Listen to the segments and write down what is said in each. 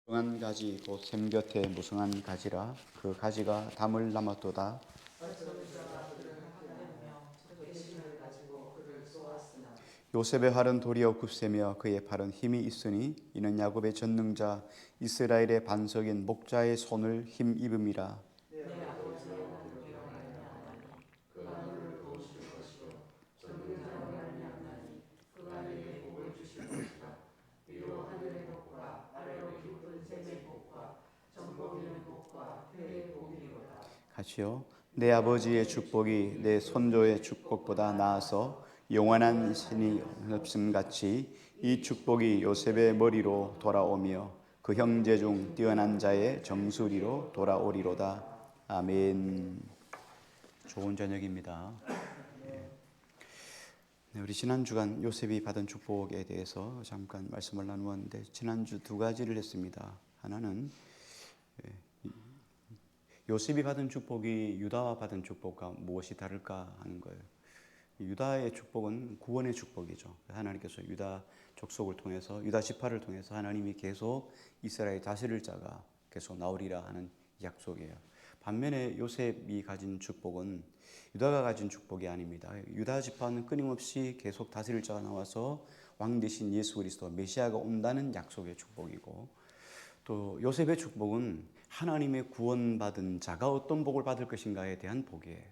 무성한 가지 곧 샘 곁에 무성한 가지라 그 가지가 담을 남았도다. 요셉의 활은 도리어 굳세며 그의 팔은 힘이 있으니 이는 야곱의 전능자 이스라엘의 반석인 목자의 손을 힘입음이라. 같이요. 내 아버지의 축복이 내 손조의 축복보다 나아서 영원한 신이 없음같이 이 축복이 요셉의 머리로 돌아오며 그 형제 중 뛰어난 자의 정수리로 돌아오리로다. 아멘. 좋은 저녁입니다. 네, 우리 지난 주간 요셉이 받은 축복에 대해서 잠깐 말씀을 나누었는데 지난주 두 가지를 했습니다. 하나는 요셉이 받은 축복이 유다와 받은 축복과 무엇이 다를까 하는 거예요. 유다의 축복은 구원의 축복이죠. 하나님께서 유다 족속을 통해서 유다 지파를 통해서 하나님이 계속 이스라엘 다스릴 자가 계속 나오리라 하는 약속이에요. 반면에 요셉이 가진 축복은 유다가 가진 축복이 아닙니다. 유다 지파는 끊임없이 계속 다스릴 자가 나와서 왕 대신 예수 그리스도 메시아가 온다는 약속의 축복이고, 또 요셉의 축복은 하나님의 구원받은 자가 어떤 복을 받을 것인가에 대한 복이에요.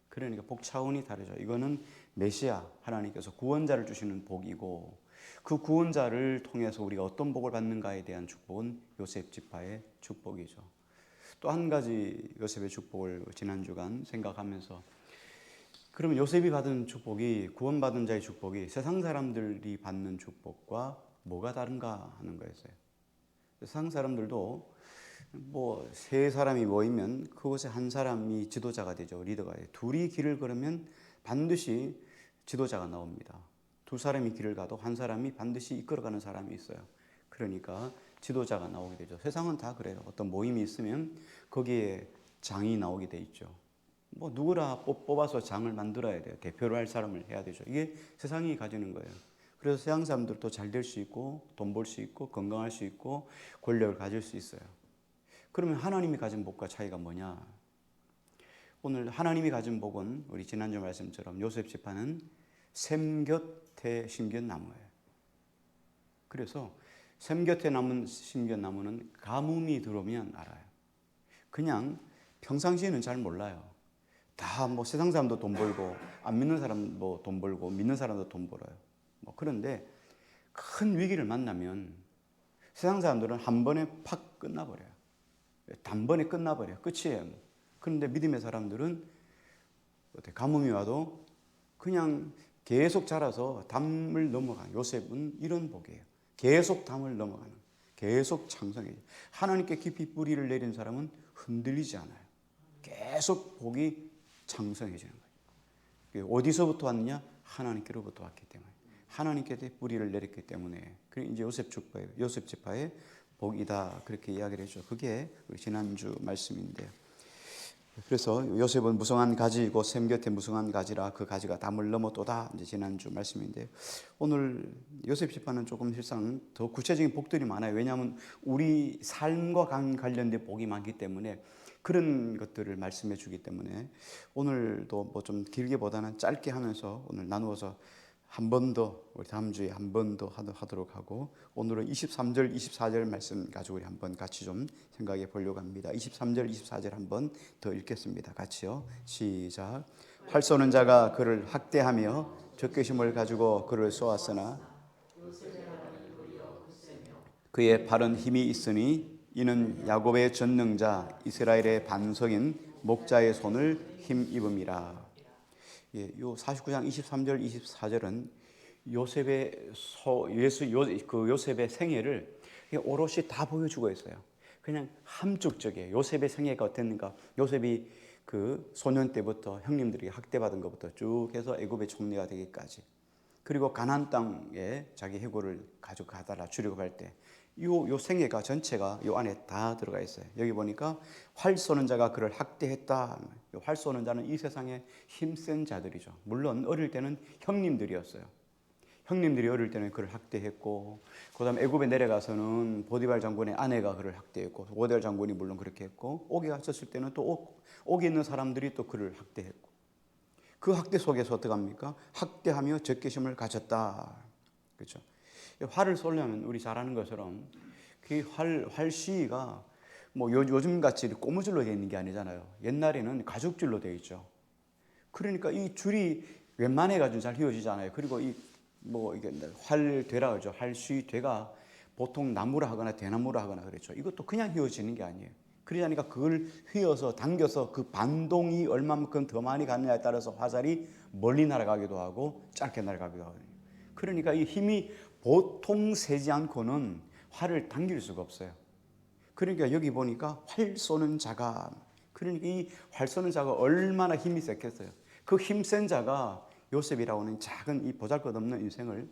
그러니까 복 차원이 다르죠. 이거는 메시아, 하나님께서 구원자를 주시는 복이고, 그 구원자를 통해서 우리가 어떤 복을 받는가에 대한 축복은 요셉 지파의 축복이죠. 또 한 가지 요셉의 축복을 지난 주간 생각하면서, 그러면 요셉이 받은 축복이, 구원받은 자의 축복이 세상 사람들이 받는 축복과 뭐가 다른가 하는 거였어요. 세상 사람들도 뭐 세 사람이 모이면 그곳에 한 사람이 지도자가 되죠. 리더가 돼요. 둘이 길을 걸으면 반드시 지도자가 나옵니다. 두 사람이 길을 가도 한 사람이 반드시 이끌어가는 사람이 있어요. 그러니까 지도자가 나오게 되죠. 세상은 다 그래요. 어떤 모임이 있으면 거기에 장이 나오게 돼 있죠. 뭐 누구라 뽑아서 장을 만들어야 돼요. 대표를 할 사람을 해야 되죠. 이게 세상이 가지는 거예요. 그래서 세상 사람들도 잘 될 수 있고 돈 벌 수 있고 건강할 수 있고 권력을 가질 수 있어요. 그러면 하나님이 가진 복과 차이가 뭐냐? 오늘 하나님이 가진 복은 우리 지난주 말씀처럼 요셉 지파는 샘 곁에 심긴 나무예요. 그래서 샘 곁에 심긴 나무는 가뭄이 들어오면 알아요. 그냥 평상시에는 잘 몰라요. 다 뭐 세상 사람도 돈 벌고 안 믿는 사람도 돈 벌고 믿는 사람도 돈 벌어요. 뭐 그런데 큰 위기를 만나면 세상 사람들은 한 번에 팍 끝나버려요. 단번에 끝나버려요. 끝이에요. 그런데 믿음의 사람들은 가뭄이 와도 그냥 계속 자라서 담을 넘어가는, 요셉은 이런 복이에요. 계속 담을 넘어가는, 계속 창성해요. 하나님께 깊이 뿌리를 내린 사람은 흔들리지 않아요. 계속 복이 창성해지는 거예요. 어디서부터 왔느냐? 하나님께로부터 왔기 때문에. 하나님께 뿌리를 내렸기 때문에. 그게 이제 요셉 지파의 복이다, 그렇게 이야기를 했죠. 그게 우리 지난주 말씀인데요. 그래서 요셉은 무성한 가지이고 샘 곁에 무성한 가지라 그 가지가 담을 넘어도다, 이제 지난주 말씀인데요. 오늘 요셉 지파는 조금 실상 더 구체적인 복들이 많아요. 왜냐하면 우리 삶과 관련된 복이 많기 때문에, 그런 것들을 말씀해 주기 때문에 오늘도 뭐 좀 길게보다는 짧게 하면서 오늘 나누어서 한 번 더, 우리 다음 주에 한 번 더 하도록 하고, 오늘은 23절, 24절 말씀 가지고 우리 한번 같이 좀 생각해 보려고 합니다. 23절, 24절 한번 더 읽겠습니다. 같이요. 시작. 활 쏘는 자가 그를 학대하며 적개심을 가지고 그를 쏘았으나 그의 팔은 힘이 있으니 이는 야곱의 전능자 이스라엘의 반석인 목자의 손을 힘입음이라. 예, 요 49장 23절 24절은 요셉의 생애를 오롯이 다 보여주고 있어요. 그냥 함축적이에요. 요셉의 생애가 어땠는가? 요셉이 그 소년 때부터 형님들이 학대받은 것부터 쭉 해서 애굽의 총리가 되기까지, 그리고 가나안 땅에 자기 해골을 가져가다라 출애굽할 때 요 생애가 전체가 요 안에 다 들어가 있어요. 여기 보니까 활 쏘는 자가 그를 학대했다. 활 쏘는 자는 이 세상에 힘센 자들이죠. 물론 어릴 때는 형님들이었어요. 형님들이 어릴 때는 그를 학대했고, 그다음 애굽에 내려가서는 보디발 장군의 아내가 그를 학대했고, 보디발 장군이 물론 그렇게 했고, 옥에 갇혔을 때는 또 옥에 있는 사람들이 또 그를 학대했고, 그 학대 속에서 어떻게 합니까? 학대하며 적개심을 가졌다. 그렇죠? 활을 쏘려면 우리 잘 아는 것처럼 그 활 시위가 뭐 요즘 같이 고무줄로 되어 있는 게 아니잖아요. 옛날에는 가죽줄로 되어 있죠. 그러니까 이 줄이 웬만해 가지고 잘 휘어지잖아요. 그리고 이 뭐 이게 활되라 그러죠. 활시되가 보통 나무로 하거나 대나무로 하거나 그렇죠. 이것도 그냥 휘어지는 게 아니에요. 그러니까 그걸 휘어서 당겨서 그 반동이 얼마만큼 더 많이 가느냐에 따라서 화살이 멀리 날아가기도 하고 짧게 날아가기도 하거든요. 그러니까 이 힘이 보통 세지 않고는 활을 당길 수가 없어요. 그러니까 여기 보니까 활 쏘는 자가, 그러니까 이 활 쏘는 자가 얼마나 힘이 셌겠어요. 그 힘센 자가 요셉이라고 하는 작은 이 보잘것없는 인생을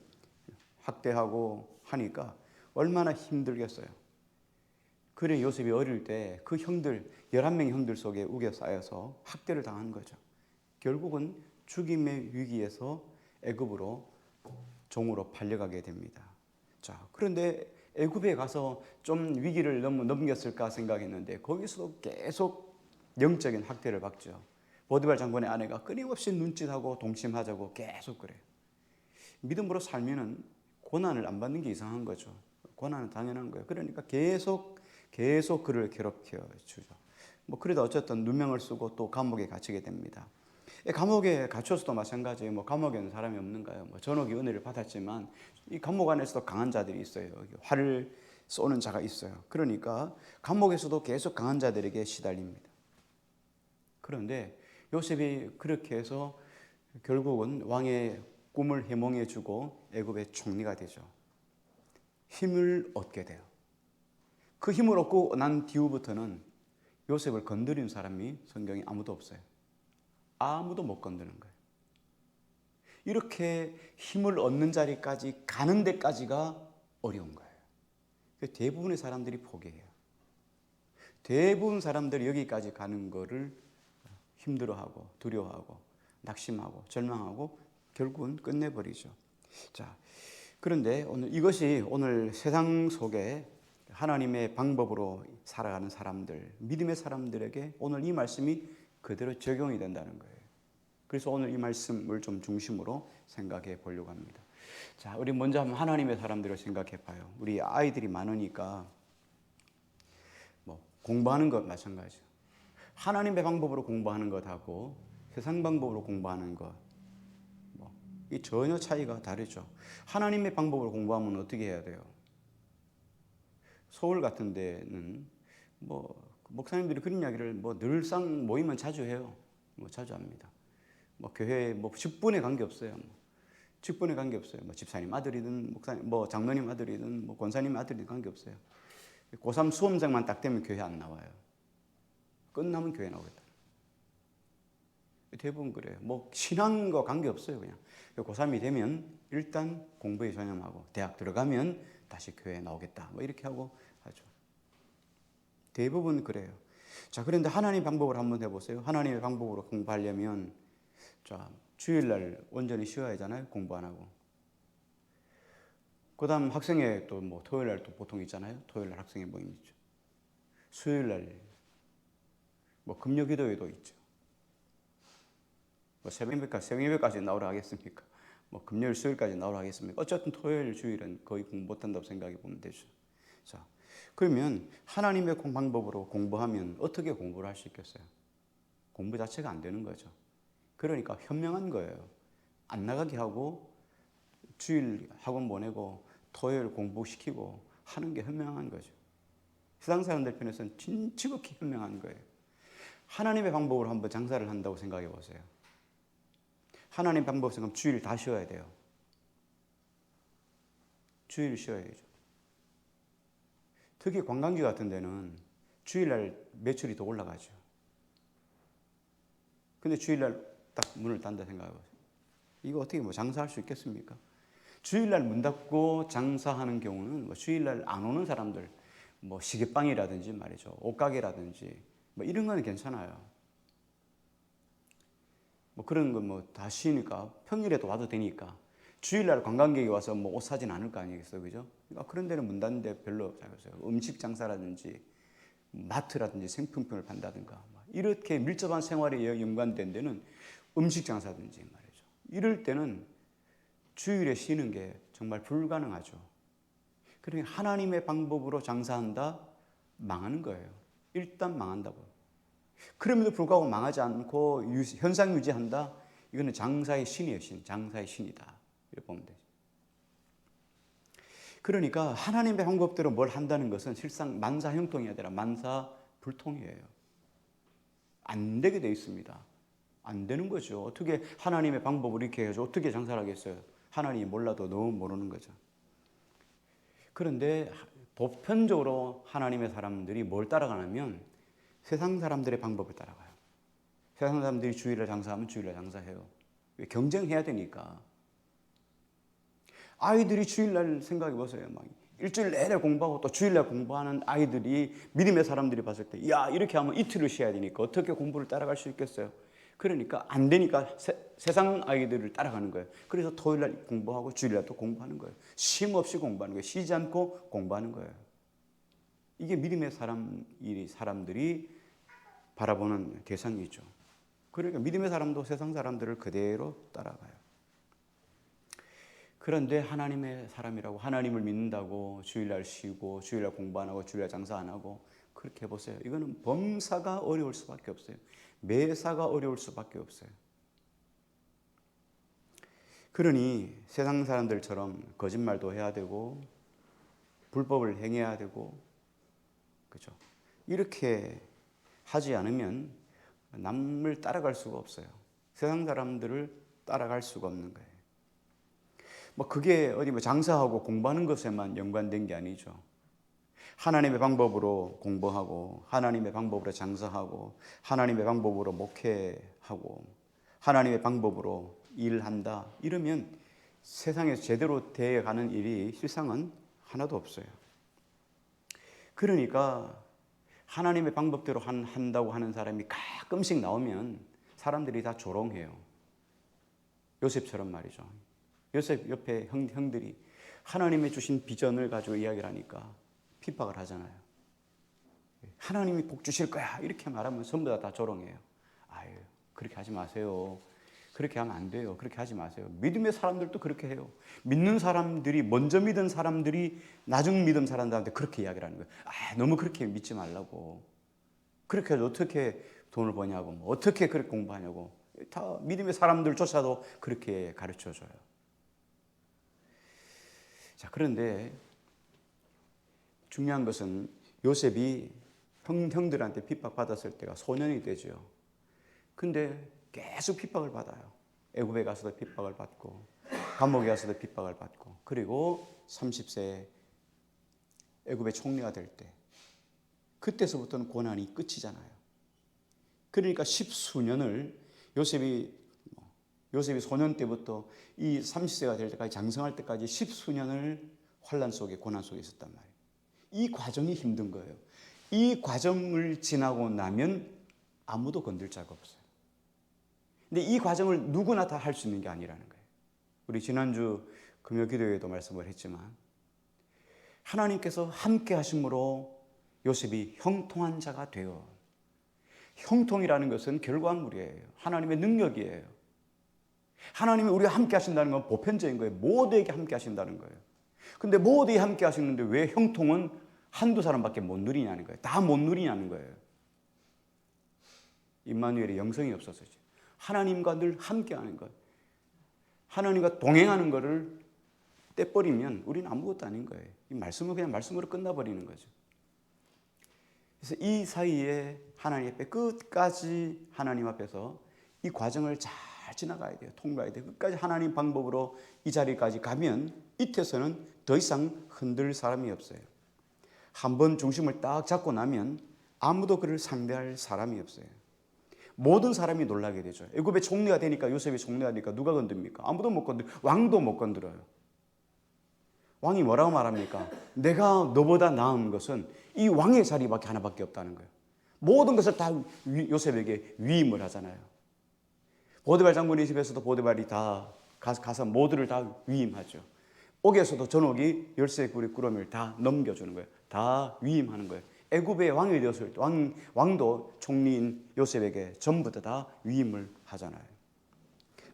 학대하고 하니까 얼마나 힘들겠어요. 그래 요셉이 어릴 때 그 형들 11명의 형들 속에 우겨 쌓여서 학대를 당한 거죠. 결국은 죽임의 위기에서 애굽으로 종으로 팔려가게 됩니다. 자, 그런데 애굽에 가서 좀 위기를 넘겼을까 생각했는데 거기서도 계속 영적인 학대를 받죠. 보디발 장군의 아내가 끊임없이 눈짓하고 동침하자고 계속 그래요. 믿음으로 살면은 고난을 안 받는 게 이상한 거죠. 고난은 당연한 거예요. 그러니까 계속 그를 괴롭혀 주죠. 뭐 그러다 어쨌든 누명을 쓰고 또 감옥에 갇히게 됩니다. 감옥에 갇혀서도 마찬가지예요. 뭐 감옥에는 사람이 없는가요? 뭐 전옥이 은혜를 받았지만 이 감옥 안에서도 강한 자들이 있어요. 활을 쏘는 자가 있어요. 그러니까 감옥에서도 계속 강한 자들에게 시달립니다. 그런데 요셉이 그렇게 해서 결국은 왕의 꿈을 해몽해 주고 애굽의 총리가 되죠. 힘을 얻게 돼요. 그 힘을 얻고 난 뒤후부터는 요셉을 건드린 사람이 성경에 아무도 없어요. 아무도 못 건드는 거예요. 이렇게 힘을 얻는 자리까지 가는 데까지가 어려운 거예요. 대부분의 사람들이 포기해요. 대부분 사람들이 여기까지 가는 거를 힘들어하고 두려워하고 낙심하고 절망하고 결국은 끝내버리죠. 자, 그런데 이것이 오늘 세상 속에 하나님의 방법으로 살아가는 사람들, 믿음의 사람들에게 오늘 이 말씀이 그대로 적용이 된다는 거예요. 그래서 오늘 이 말씀을 좀 중심으로 생각해 보려고 합니다. 자, 우리 먼저 한번 하나님의 사람들을 생각해 봐요. 우리 아이들이 많으니까 뭐 공부하는 것 마찬가지죠. 하나님의 방법으로 공부하는 것하고 세상 방법으로 공부하는 것, 이 전혀 차이가 다르죠. 하나님의 방법으로 공부하면 어떻게 해야 돼요? 서울 같은 데는 뭐 목사님들이 그런 이야기를 뭐 늘상 모이면 자주 해요. 뭐 자주 합니다. 뭐 교회 뭐 직분에 관계 없어요. 직분에 관계 없어요. 뭐 집사님 아들이든 목사님 뭐 장로님 아들이든 뭐 권사님 아들이든 관계 없어요. 고3 수험생만 딱 되면 교회 안 나와요. 끝나면 교회 나오겠다. 대부분 그래요. 뭐 신앙과 관계 없어요. 그냥 고3이 되면 일단 공부에 전념하고 대학 들어가면 다시 교회에 나오겠다. 뭐 이렇게 하고 하죠. 대부분 그래요. 자, 그런데 하나님 방법을 한번 해보세요. 하나님의 방법으로 공부하려면 자, 주일날 온전히 쉬어야 하잖아요. 공부 안 하고. 그 다음 학생회 또 뭐 토요일날 또 보통 있잖아요. 토요일날 학생회 모임 있죠. 수요일날 뭐 금요 기도회도 있죠. 뭐 새벽예배까지 나오라 하겠습니까? 뭐 금요일 수요일까지 나오라 하겠습니까? 어쨌든 토요일 주일은 거의 공부 못한다고 생각해 보면 되죠. 자, 그러면 하나님의 방법으로 공부하면 어떻게 공부를 할 수 있겠어요? 공부 자체가 안 되는 거죠. 그러니까 현명한 거예요. 안 나가게 하고 주일 학원 보내고 토요일 공부시키고 하는 게 현명한 거죠. 세상 사람들 편에서는 지극히 현명한 거예요. 하나님의 방법으로 한번 장사를 한다고 생각해 보세요. 하나님 방법 생각하면 주일 다 쉬어야 돼요. 주일 쉬어야죠. 특히 관광지 같은 데는 주일날 매출이 더 올라가죠. 근데 주일날 딱 문을 닫는다 생각해보세요. 이거 어떻게 뭐 장사할 수 있겠습니까? 주일날 문 닫고 장사하는 경우는 뭐 주일날 안 오는 사람들, 뭐 시계방이라든지 말이죠. 옷가게라든지 뭐 이런 건 괜찮아요. 뭐 그런 건 뭐 다 쉬니까 평일에도 와도 되니까 주일날 관광객이 와서 뭐 옷 사진 않을 거 아니겠어요, 그죠? 그러니까 그런 데는 문 닫는데 별로 없어요. 음식 장사라든지 마트라든지 생필품을 판다든가 이렇게 밀접한 생활에 연관된 데는 음식 장사든지 말이죠. 이럴 때는 주일에 쉬는 게 정말 불가능하죠. 그러니 하나님의 방법으로 장사한다? 망하는 거예요. 일단 망한다고요. 그럼에도 불구하고 망하지 않고 현상 유지한다? 이거는 장사의 신이에요. 장사의 신이다. 이렇게 보면 되죠. 그러니까 하나님의 방법대로 뭘 한다는 것은 실상 만사형통이 아니라 만사불통이에요. 안 되게 돼 있습니다. 안 되는 거죠. 어떻게 하나님의 방법을 이렇게 해서 어떻게 장사를 하겠어요? 하나님이 몰라도 너무 모르는 거죠. 그런데 보편적으로 하나님의 사람들이 뭘 따라가냐면 세상 사람들의 방법을 따라가요. 세상 사람들이 주일날 장사하면 주일날 장사해요. 경쟁해야 되니까. 아이들이 주일날 생각해 보세요. 막 일주일 내내 공부하고 또 주일날 공부하는 아이들이 믿음의 사람들이 봤을 때, 야, 이렇게 하면 이틀을 쉬어야 되니까 어떻게 공부를 따라갈 수 있겠어요? 그러니까 안 되니까 세상 아이들을 따라가는 거예요. 그래서 토요일날 공부하고 주일날 또 공부하는 거예요. 쉼 없이 공부하는 거예요. 쉬지 않고 공부하는 거예요. 이게 믿음의 사람들이 바라보는 대상이죠. 그러니까 믿음의 사람도 세상 사람들을 그대로 따라가요. 그런데 하나님의 사람이라고 하나님을 믿는다고 주일날 쉬고 주일날 공부 안 하고 주일날 장사 안 하고 그렇게 해보세요. 이거는 범사가 어려울 수밖에 없어요. 매사가 어려울 수밖에 없어요. 그러니 세상 사람들처럼 거짓말도 해야 되고 불법을 행해야 되고 그렇죠. 이렇게 하지 않으면 남을 따라갈 수가 없어요. 세상 사람들을 따라갈 수가 없는 거예요. 뭐 그게 어디 뭐 장사하고 공부하는 것에만 연관된 게 아니죠. 하나님의 방법으로 공부하고 하나님의 방법으로 장사하고 하나님의 방법으로 목회하고 하나님의 방법으로 일한다. 이러면 세상에서 제대로 되어가는 일이 실상은 하나도 없어요. 그러니까 하나님의 방법대로 한다고 하는 사람이 가끔씩 나오면 사람들이 다 조롱해요. 요셉처럼 말이죠. 요셉 옆에 형들이 하나님의 주신 비전을 가지고 이야기를 하니까 핍박을 하잖아요. 하나님이 복 주실 거야 이렇게 말하면 전부 다 조롱해요. 아유, 그렇게 하지 마세요. 그렇게 하면 안 돼요. 그렇게 하지 마세요. 믿음의 사람들도 그렇게 해요. 믿는 사람들이 먼저 믿은 사람들이 나중 믿은 사람들한테 그렇게 이야기를 하는 거예요. 아, 너무 그렇게 믿지 말라고. 그렇게 해서 어떻게 돈을 버냐고, 어떻게 그렇게 공부하냐고. 다 믿음의 사람들조차도 그렇게 가르쳐줘요. 자, 그런데 중요한 것은 요셉이 형들한테 핍박받았을 때가 소년이 되죠. 근데 계속 핍박을 받아요. 애굽에 가서도 핍박을 받고 감옥에 가서도 핍박을 받고 그리고 30세 애굽의 총리가 될 때 그때서부터는 고난이 끝이잖아요. 그러니까 10수년을 요셉이 소년 때부터 이 30세가 될 때까지 장성할 때까지 10수년을 환난 속에 고난 속에 있었단 말이에요. 이 과정이 힘든 거예요. 이 과정을 지나고 나면 아무도 건들 자가 없어요. 근데 이 과정을 누구나 다 할 수 있는 게 아니라는 거예요. 우리 지난주 금요 기도회에도 말씀을 했지만 하나님께서 함께 하심으로 요셉이 형통한 자가 되어 형통이라는 것은 결과물이에요. 하나님의 능력이에요. 하나님이 우리와 함께 하신다는 건 보편적인 거예요. 모두에게 함께 하신다는 거예요. 근데 모두에게 함께 하시는데 왜 형통은 한두 사람밖에 못 누리냐는 거예요. 다 못 누리냐는 거예요. 임마누엘의 영성이 없어서죠. 하나님과 늘 함께 하는 것, 하나님과 동행하는 것을 떼버리면 우리는 아무것도 아닌 거예요. 이 말씀은 그냥 말씀으로 끝나버리는 거죠. 그래서 이 사이에 하나님 앞에 끝까지 하나님 앞에서 이 과정을 잘 지나가야 돼요. 통과해야 돼요. 끝까지 하나님 방법으로 이 자리까지 가면 이때서는 더 이상 흔들 사람이 없어요. 한번 중심을 딱 잡고 나면 아무도 그를 상대할 사람이 없어요. 모든 사람이 놀라게 되죠. 애굽의 총리가 되니까 요셉이 총리가 되니까 누가 건듭니까? 아무도 못 건드려. 왕도 못 건드려요. 왕이 뭐라고 말합니까? 내가 너보다 나은 것은 이 왕의 자리밖에 하나밖에 없다는 거예요. 모든 것을 다 요셉에게 위임을 하잖아요. 보디발 장군의 집에서도 보디발이 다 가서 모두를 다 위임하죠. 옥에서도 전옥이 열쇠 꾸러미를 다 넘겨주는 거예요. 다 위임하는 거예요. 애굽의 왕이 되었을 때 왕도 총리인 요셉에게 전부 다 위임을 하잖아요.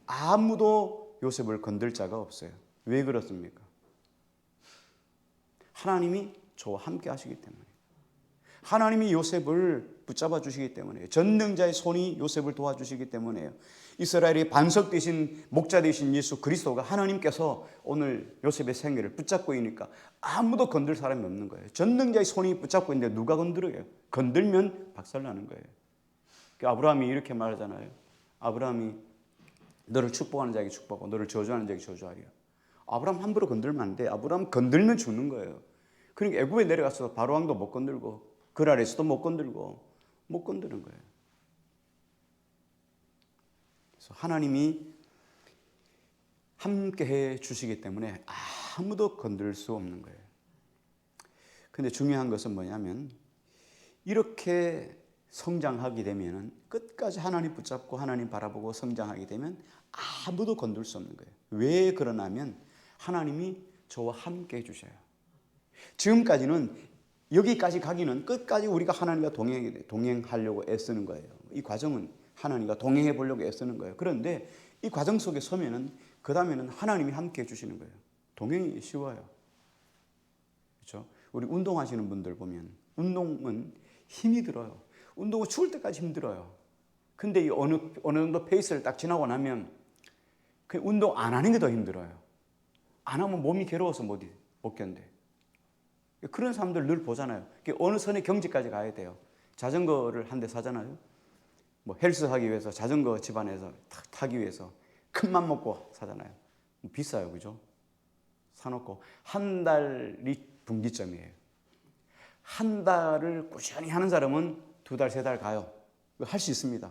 아무도 요셉을 건들 자가 없어요. 왜 그렇습니까? 하나님이 저와 함께 하시기 때문에. 하나님이 요셉을 붙잡아 주시기 때문에. 전능자의 손이 요셉을 도와주시기 때문에요. 이스라엘의 반석 되신 목자 되신 예수 그리스도가 하나님께서 오늘 요셉의 생애를 붙잡고 있으니까 아무도 건들 사람이 없는 거예요. 전능자의 손이 붙잡고 있는데 누가 건드려요? 건들면 박살나는 거예요. 아브라함이 이렇게 말하잖아요. 아브라함이 너를 축복하는 자에게 축복하고 너를 저주하는 자에게 저주하리라. 아브라함 함부로 건들면 안 돼. 아브라함 건들면 죽는 거예요. 그러니까 애굽에 내려가서 바로왕도 못 건들고 그랄에서도 못 건들고 못 건드는 거예요. 그래서 하나님이 함께 해 주시기 때문에 아무도 건들 수 없는 거예요. 근데 중요한 것은 뭐냐면 이렇게 성장하게 되면 끝까지 하나님 붙잡고 하나님 바라보고 성장하게 되면 아무도 건들 수 없는 거예요. 왜 그러냐면 하나님이 저와 함께 해주셔요. 지금까지는 여기까지 가기는 끝까지 우리가 하나님과 동행하려고 애쓰는 거예요. 이 과정은 하나님과 동행해 보려고 애쓰는 거예요. 그런데 이 과정 속에 서면은 그 다음에는 하나님이 함께 해주시는 거예요. 동행이 쉬워요. 그렇죠? 우리 운동하시는 분들 보면 운동은 힘이 들어요. 운동은 죽을 때까지 힘들어요. 근데 이 어느 정도 페이스를 딱 지나고 나면 그 운동 안 하는 게 더 힘들어요. 안 하면 몸이 괴로워서 못 견뎌. 그런 사람들 늘 보잖아요. 어느 선의 경지까지 가야 돼요. 자전거를 한 대 사잖아요. 뭐 헬스 하기 위해서 자전거 집안에서 타기 위해서 큰 맘 먹고 사잖아요. 비싸요, 그죠? 사놓고 한 달이 분기점이에요. 한 달을 꾸준히 하는 사람은 두 달, 세 달 가요. 할 수 있습니다.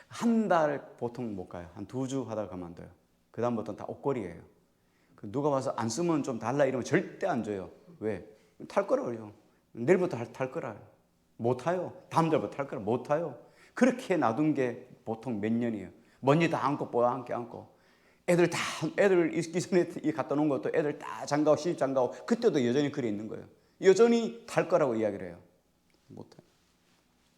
한 달 보통 못 가요. 한 2주 하다가 그만둬요. 그 다음부터는 다 옥골이에요. 누가 와서 안 쓰면 좀 달라 이러면 절대 안 줘요. 왜? 탈 거라고요. 내일부터 탈 거라요. 못 타요. 다음 달부터 탈 거라 못 타요. 그렇게 놔둔 게 보통 몇 년이에요. 먼지 다 안고 뽀 안고 애들 있기 전에 갖다 놓은 것도 애들 다 장가고 시집 장가고 그때도 여전히 그래 있는 거예요. 여전히 탈 거라고 이야기를 해요. 못 타요.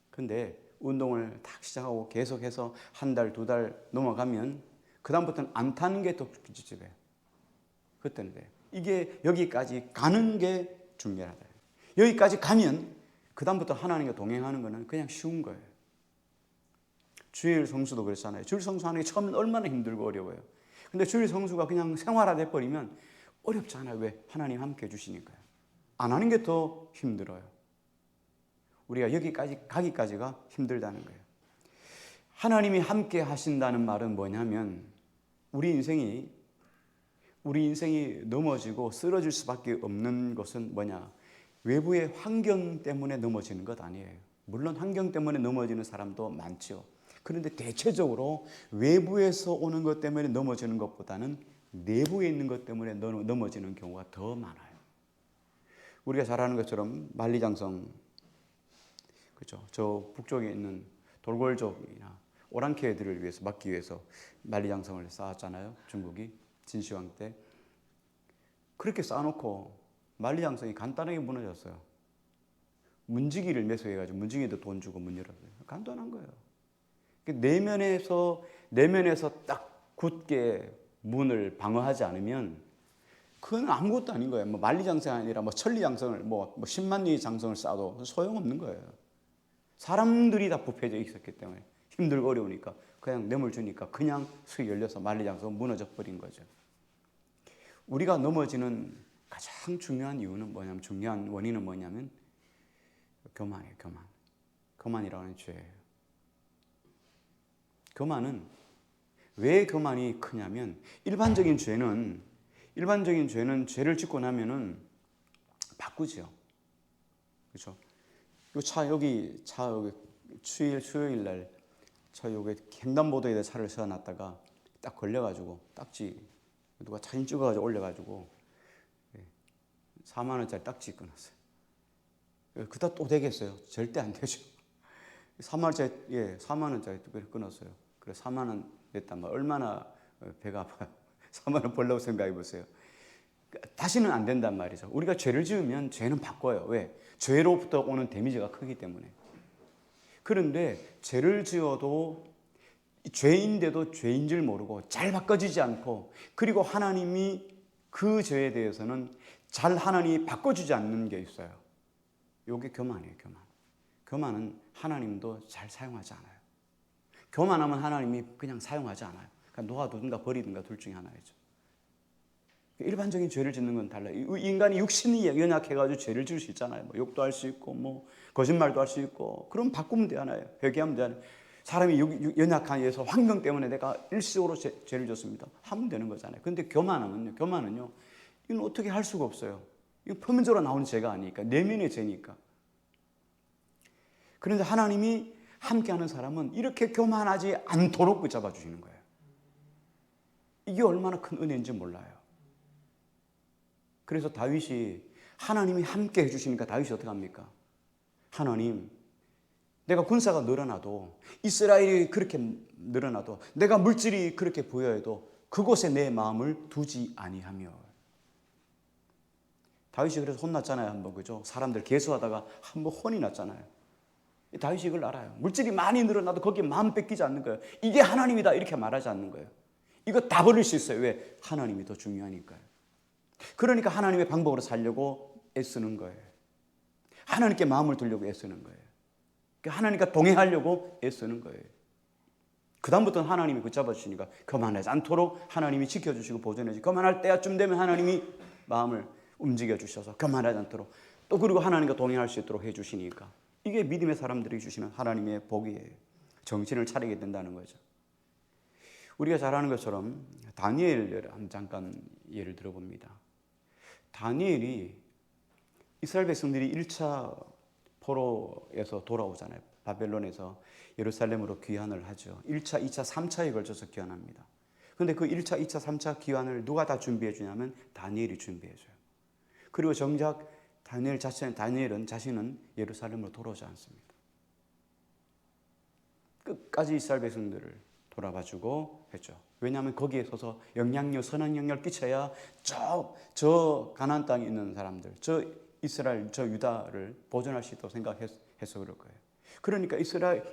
근데 운동을 딱 시작하고 계속해서 한 달, 2달 넘어가면 그 다음부터는 안 타는 게 더 찝찝해요. 그때는 돼요. 이게 여기까지 가는 게 중요하다. 여기까지 가면 그 다음부터 하나님과 동행하는 거는 그냥 쉬운 거예요. 주일 성수도 그렇잖아요. 주일 성수하는 게 처음엔 얼마나 힘들고 어려워요. 근데 주일 성수가 그냥 생활화돼 버리면 어렵지 않아요. 왜? 하나님 함께 해주시니까요. 안 하는 게 더 힘들어요. 우리가 여기까지 가기까지가 힘들다는 거예요. 하나님이 함께 하신다는 말은 뭐냐면 우리 인생이 넘어지고 쓰러질 수밖에 없는 것은 뭐냐? 외부의 환경 때문에 넘어지는 것 아니에요. 물론 환경 때문에 넘어지는 사람도 많죠. 그런데 대체적으로 외부에서 오는 것 때문에 넘어지는 것보다는 내부에 있는 것 때문에 넘어지는 경우가 더 많아요. 우리가 잘 아는 것처럼 만리장성, 그렇죠? 저 북쪽에 있는 돌궐족이나 오랑캐들을 위해서 막기 위해서 만리장성을 쌓았잖아요. 중국이 진시황 때. 그렇게 쌓아놓고 만리장성이 간단하게 무너졌어요. 문지기를 매수해가지고 문지기도 돈 주고 문 열었어요. 간단한 거예요. 내면에서 딱 굳게 문을 방어하지 않으면 그건 아무것도 아닌 거예요. 뭐 만리장성이 아니라 뭐 천리장성을 뭐 10만리 장성을 쌓아도 소용없는 거예요. 사람들이 다 부패져 있었기 때문에 힘들고 어려우니까 그냥 뇌물 주니까 그냥 수이 열려서 만리장성 무너져 버린 거죠. 우리가 넘어지는 가장 중요한 이유는 뭐냐면 중요한 원인은 뭐냐면 교만이에요. 교만이라고 하는 죄예요. 교만은 왜 교만이 크냐면 일반적인 죄는 죄를 짓고 나면은 바꾸죠. 그렇죠? 여기 수요일 날 여기 횡단보도에다 차를 세워놨다가 딱 걸려가지고 딱지 누가 사진 찍어가지고 올려가지고 4만 원짜리 딱지 끊었어요. 그다 또 되겠어요? 절대 안 되죠. 4만 원짜리 끊었어요. 그래 4만 원 냈단 말 얼마나 배가 아파요. 3만 원 벌라고 생각해 보세요. 다시는 안 된단 말이죠. 우리가 죄를 지으면 죄는 바꿔요. 왜? 죄로부터 오는 데미지가 크기 때문에. 그런데 죄를 지어도 죄인데도 죄인 줄 모르고 잘 바꿔지지 않고, 그리고 하나님이 그 죄에 대해서는 잘 하나님이 바꿔주지 않는 게 있어요. 이게 교만이에요. 교만은 하나님도 잘 사용하지 않아요. 교만하면 하나님이 그냥 사용하지 않아요. 그러니까 놓아두든가 버리든가 둘 중에 하나이죠. 일반적인 죄를 짓는 건 달라요. 인간이 육신이 연약해가지고 죄를 지을 수 있잖아요. 뭐 욕도 할 수 있고, 뭐 거짓말도 할 수 있고. 그럼 바꾸면 되잖아요. 회개하면 되잖아요. 사람이 연약한 예서 환경 때문에 내가 일시적으로 죄를 졌습니다. 하면 되는 거잖아요. 그런데 교만은요, 이건 어떻게 할 수가 없어요. 이거 표면적으로 나오는 죄가 아니니까, 내면의 죄니까. 그런데 하나님이 함께하는 사람은 이렇게 교만하지 않도록 붙잡아 주시는 거예요. 이게 얼마나 큰 은혜인지 몰라요. 그래서 다윗이, 하나님이 함께 해주시니까 다윗이 어떻게 합니까? 하나님, 내가 군사가 늘어나도, 이스라엘이 그렇게 늘어나도, 내가 물질이 그렇게 부여해도 그곳에 내 마음을 두지 아니하며. 다윗이 그래서 혼났잖아요, 한번. 그죠? 사람들 계수하다가 한번 혼이 났잖아요. 다윗이 이걸 알아요. 물질이 많이 늘어나도 거기에 마음 뺏기지 않는 거예요. 이게 하나님이다 이렇게 말하지 않는 거예요. 이거 다 버릴 수 있어요. 왜? 하나님이 더 중요하니까요. 그러니까 하나님의 방법으로 살려고 애쓰는 거예요. 하나님께 마음을 두려고 애쓰는 거예요. 하나님과 동행하려고 애쓰는 거예요. 그 다음부터는 하나님이 붙잡아 주시니까 교만하지 않도록 하나님이 지켜주시고 보존해주시고, 교만할 때쯤 되면 하나님이 마음을 움직여 주셔서 교만하지 않도록, 또 그리고 하나님과 동행할 수 있도록 해주시니까, 이게 믿음의 사람들이 주시는 하나님의 복이에요. 정신을 차리게 된다는 거죠. 우리가 잘 아는 것처럼 다니엘을 잠깐 예를 들어봅니다. 다니엘이, 이스라엘 백성들이 1차 포로에서 돌아오잖아요. 바벨론에서 예루살렘으로 귀환을 하죠. 1차, 2차, 3차에 걸쳐서 귀환합니다. 그런데 그 1차, 2차, 3차 귀환을 누가 다 준비해 주냐면 다니엘이 준비해 줘요. 그리고 정작 다니엘은 자신은 예루살렘으로 돌아오지 않습니다. 끝까지 이스라엘 백성들을 돌아봐주고 했죠. 왜냐하면 거기에 서서 영향력, 선한 영향을 끼쳐야 저 가나안 땅에 있는 사람들, 저 이스라엘, 저 유다를 보존할 수 있다고 생각해서 그럴 거예요. 그러니까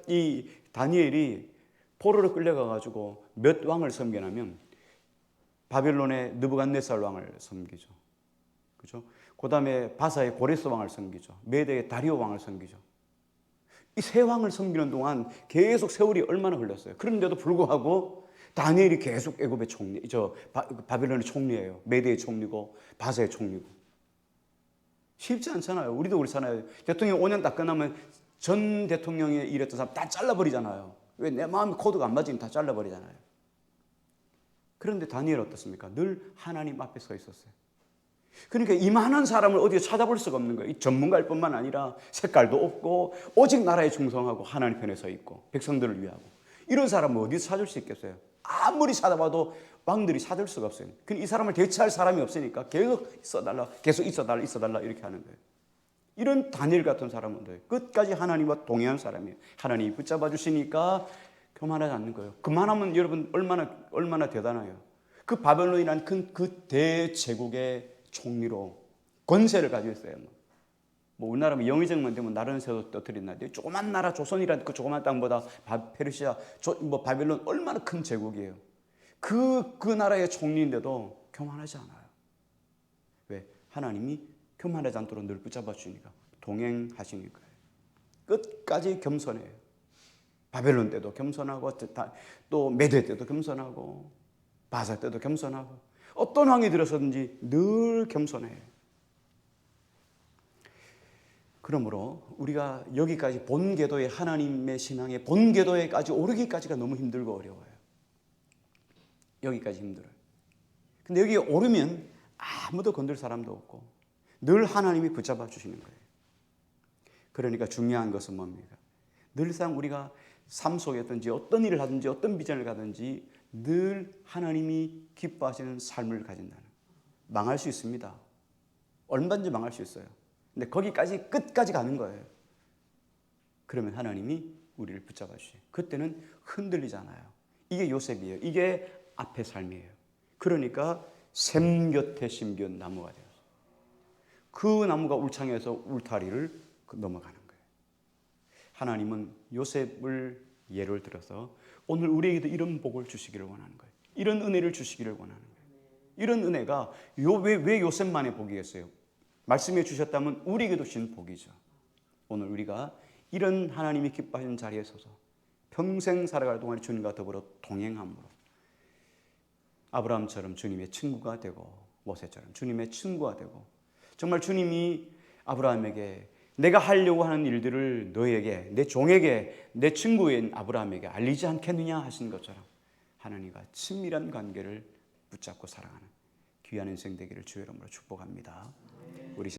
이 다니엘이 포로로 끌려가가지고 몇 왕을 섬기냐면, 바벨론의 느부갓네살 왕을 섬기죠. 그죠? 그 다음에 바사의 고레스 왕을 섬기죠. 메대의 다리오 왕을 섬기죠. 이 세 왕을 섬기는 동안 계속 세월이 얼마나 흘렀어요. 그런데도 불구하고 다니엘이 계속 애굽의 총리, 바벨론의 총리예요. 메대의 총리고 바사의 총리고. 쉽지 않잖아요. 우리도 그렇잖아요. 대통령 5년 딱 끝나면 전 대통령이 일했던 사람 다 잘라버리잖아요. 왜? 내 마음의 코드가 안 맞으면 다 잘라버리잖아요. 그런데 다니엘 어떻습니까? 늘 하나님 앞에 서 있었어요. 그러니까 이만한 사람을 어디에 찾아볼 수가 없는 거예요. 이 전문가일 뿐만 아니라 색깔도 없고 오직 나라에 충성하고 하나님 편에 서 있고 백성들을 위하고, 이런 사람을 어디서 찾을 수 있겠어요? 아무리 찾아봐도 왕들이 찾을 수가 없어요. 근데 이 사람을 대체할 사람이 없으니까 계속 있어달라 이렇게 하는 거예요. 이런 다니엘 같은 사람은 끝까지 하나님과 동행한 사람이에요. 하나님이 붙잡아 주시니까 교만하지 않는 거예요. 그만하면 여러분 얼마나 대단해요. 그 바벨론이라는 그 대제국의 총리로 권세를 가지고 있어요. 뭐 우리나라면 영의정만 되면 나라는 새도 떠들인다는데, 조그만 나라 조선이라는 그 조그만 땅보다 페르시아, 바벨론 얼마나 큰 제국이에요. 그 나라의 총리인데도 교만하지 않아요. 왜? 하나님이 교만하지 않도록 늘 붙잡아 주니까, 동행하시니까요. 끝까지 겸손해요. 바벨론 때도 겸손하고, 또 메대 때도 겸손하고, 바사 때도 겸손하고, 어떤 왕이 들어서든지 늘 겸손해요. 그러므로 우리가 여기까지 본궤도의 하나님의 신앙의 본궤도에까지 오르기까지가 너무 힘들고 어려워요. 여기까지 힘들어요. 근데 여기 오르면 아무도 건들 사람도 없고 늘 하나님이 붙잡아 주시는 거예요. 그러니까 중요한 것은 뭡니까? 늘상 우리가 삶 속에든지 어떤 일을 하든지 어떤 비전을 가든지 늘 하나님이 기뻐하시는 삶을 가진다는. 망할 수 있습니다. 얼마든지 망할 수 있어요. 근데 거기까지 끝까지 가는 거예요. 그러면 하나님이 우리를 붙잡아 주세요. 그때는 흔들리잖아요. 이게 요셉이에요. 이게 앞의 삶이에요. 그러니까 샘 곁에 심기운 나무가 되어서 그 나무가 울창해서 울타리를 넘어가는 거예요. 하나님은 요셉을 예를 들어서 오늘 우리에게도 이런 복을 주시기를 원하는 거예요. 이런 은혜를 주시기를 원하는 거예요. 이런 은혜가 왜 요셉만의 복이겠어요? 말씀해 주셨다면 우리에게도 주신 복이죠. 오늘 우리가 이런 하나님이 기뻐하시는 자리에 서서 평생 살아갈 동안 주님과 더불어 동행함으로 아브라함처럼 주님의 친구가 되고 모세처럼 주님의 친구가 되고 정말 주님이 아브라함에게 내가 하려고 하는 일들을 너에게 내 종에게 내 친구인 아브라함에게 알리지 않겠느냐 하신 것처럼 하나님과 친밀한 관계를 붙잡고 살아가는 귀한 인생 되기를 주의 이름으로 축복합니다. 우리